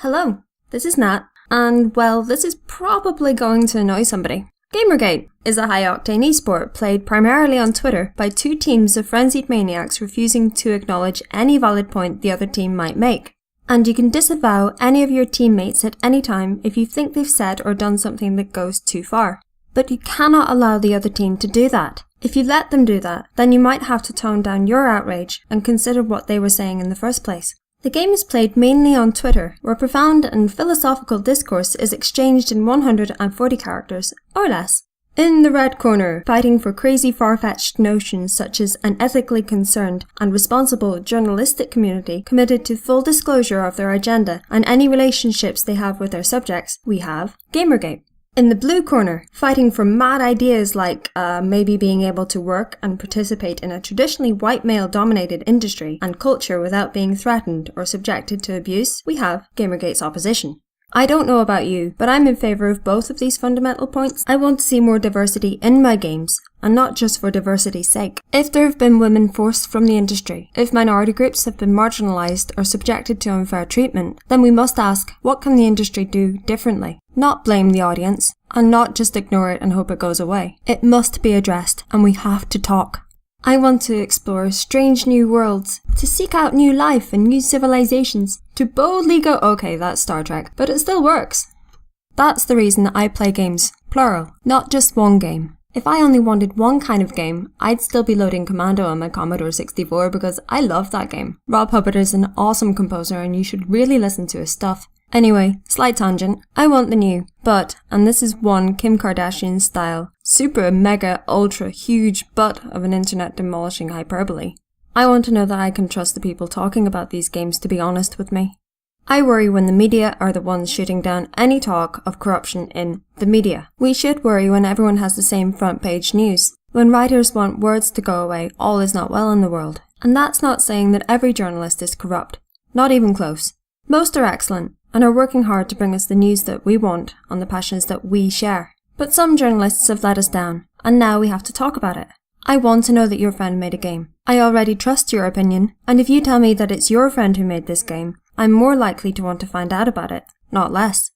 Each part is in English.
Hello, this is Nat, and well, this is probably going to annoy somebody. Gamergate is a high-octane esport played primarily on Twitter by two teams of frenzied maniacs refusing to acknowledge any valid point the other team might make. And you can disavow any of your teammates at any time if you think they've said or done something that goes too far. But you cannot allow the other team to do that. If you let them do that, then you might have to tone down your outrage and consider what they were saying in the first place. The game is played mainly on Twitter, where profound and philosophical discourse is exchanged in 140 characters, or less. In the red corner, fighting for crazy far-fetched notions such as an ethically concerned and responsible journalistic community committed to full disclosure of their agenda and any relationships they have with their subjects, we have Gamergate. In the blue corner, fighting for mad ideas like maybe being able to work and participate in a traditionally white male-dominated industry and culture without being threatened or subjected to abuse, we have Gamergate's opposition. I don't know about you, but I'm in favour of both of these fundamental points. I want to see more diversity in my games, and not just for diversity's sake. If there have been women forced from the industry, if minority groups have been marginalised or subjected to unfair treatment, then we must ask, what can the industry do differently? Not blame the audience, and not just ignore it and hope it goes away. It must be addressed, and we have to talk. I want to explore strange new worlds, to seek out new life and new civilizations, to boldly go, okay, that's Star Trek, but it still works. That's the reason I play games, plural, not just one game. If I only wanted one kind of game, I'd still be loading Commando on my Commodore 64 because I love that game. Rob Hubbard is an awesome composer and you should really listen to his stuff. Anyway, slight tangent, I want the new, but, and this is one Kim Kardashian style, super mega ultra huge butt of an internet demolishing hyperbole. I want to know that I can trust the people talking about these games to be honest with me. I worry when the media are the ones shooting down any talk of corruption in the media. We should worry when everyone has the same front page news. When writers want words to go away, all is not well in the world. And that's not saying that every journalist is corrupt. Not even close. Most are excellent, and are working hard to bring us the news that we want on the passions that we share. But some journalists have let us down, and now we have to talk about it. I want to know that your friend made a game. I already trust your opinion, and if you tell me that it's your friend who made this game, I'm more likely to want to find out about it, not less.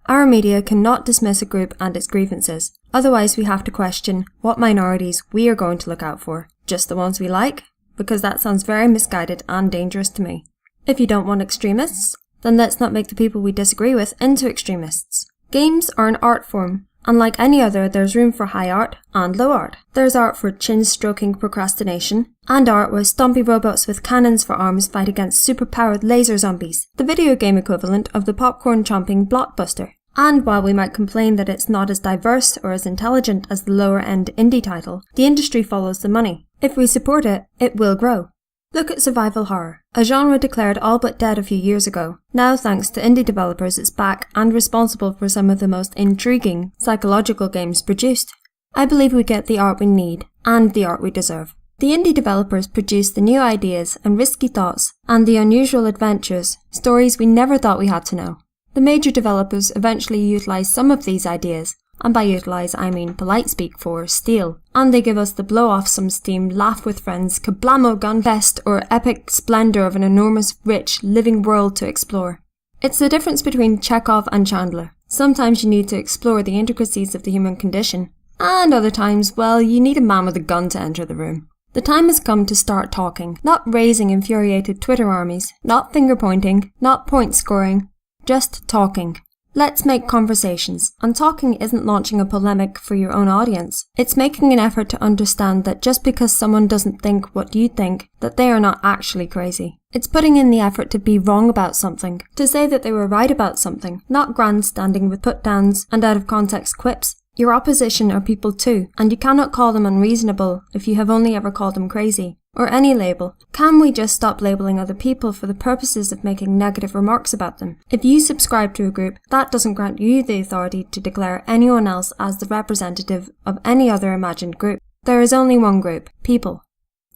Our media cannot dismiss a group and its grievances, otherwise we have to question what minorities we are going to look out for. Just the ones we like? Because that sounds very misguided and dangerous to me. If you don't want extremists, then let's not make the people we disagree with into extremists. Games are an art form, and like any other, there's room for high art and low art. There's art for chin-stroking procrastination, and art where stompy robots with cannons for arms fight against super-powered laser zombies, the video game equivalent of the popcorn-chomping blockbuster. And while we might complain that it's not as diverse or as intelligent as the lower-end indie title, the industry follows the money. If we support it, it will grow. Look at survival horror, a genre declared all but dead a few years ago. Now, thanks to indie developers, it's back and responsible for some of the most intriguing psychological games produced. I believe we get the art we need, and the art we deserve. The indie developers produce the new ideas and risky thoughts, and the unusual adventures, stories we never thought we had to know. The major developers eventually utilize some of these ideas, and by utilise I mean polite speak for steal, and they give us the blow off some steam, laugh with friends, kablamo gunfest, or epic splendour of an enormous, rich, living world to explore. It's the difference between Chekhov and Chandler. Sometimes you need to explore the intricacies of the human condition, and other times, well, you need a man with a gun to enter the room. The time has come to start talking, not raising infuriated Twitter armies, not finger pointing, not point scoring, just talking. Let's make conversations, and talking isn't launching a polemic for your own audience. It's making an effort to understand that just because someone doesn't think what you think, that they are not actually crazy. It's putting in the effort to be wrong about something, to say that they were right about something, not grandstanding with put-downs and out-of-context quips. Your opposition are people too, and you cannot call them unreasonable if you have only ever called them crazy. Or any label. Can we just stop labelling other people for the purposes of making negative remarks about them? If you subscribe to a group, that doesn't grant you the authority to declare anyone else as the representative of any other imagined group. There is only one group, people.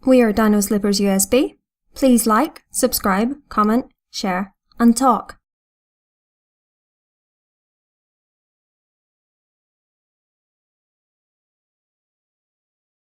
We are Dinoslippers USB. Please like, subscribe, comment, share, and talk.